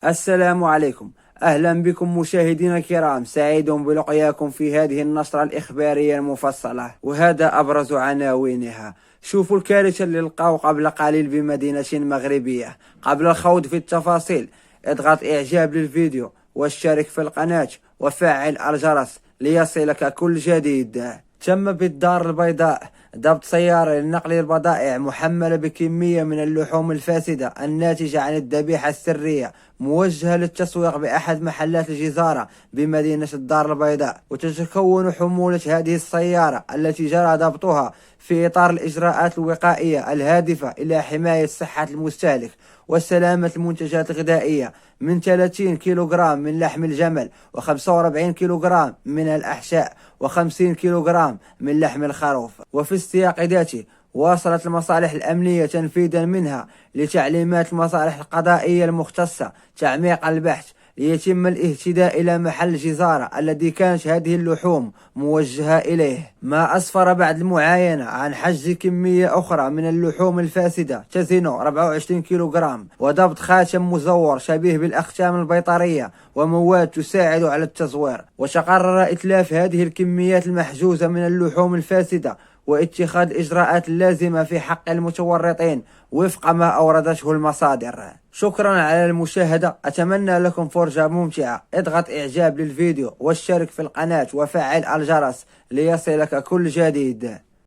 السلام عليكم. أهلا بكم مشاهدينا الكرام، سعيد بلقياكم في هذه النشرة الإخبارية المفصلة، وهذا أبرز عناوينها. شوفوا الكارثة اللي لقاو قبل قليل بمدينة مغربية. قبل الخوض في التفاصيل اضغط إعجاب للفيديو واشترك في القناة وفعل الجرس ليصلك كل جديد. تم بالدار البيضاء ضبط سيارة لنقل البضائع محملة بكمية من اللحوم الفاسدة الناتجة عن الذبيحة السرية، موجهة للتسويق بأحد محلات الجزارة بمدينة الدار البيضاء. وتتكون حمولة هذه السيارة التي جرى ضبطها في إطار الإجراءات الوقائية الهادفة إلى حماية صحة المستهلك وسلامة المنتجات الغذائية من 30 كيلوغرام من لحم الجمل، و45 كيلوغرام من الأحشاء، و50 كيلوغرام من لحم الخروف. وفي السياق ذاته واصلت المصالح الأمنية تنفيذا منها لتعليمات المصالح القضائية المختصة تعميق البحث ليتم الاهتداء إلى محل الجزارة الذي كانت هذه اللحوم موجهة إليه، ما أسفر بعد المعاينة عن حجز كمية أخرى من اللحوم الفاسدة تزن 24 كيلوغرام، وضبط خاتم مزور شبيه بالأختام البيطرية ومواد تساعد على التزوير. وتقرر إتلاف هذه الكميات المحجوزة من اللحوم الفاسدة واتخاذ الإجراءات اللازمة في حق المتورطين وفق ما أوردته المصادر. شكرا على المشاهدة، أتمنى لكم فرجة ممتعة. اضغط إعجاب للفيديو واشترك في القناة وفعل الجرس ليصلك كل جديد.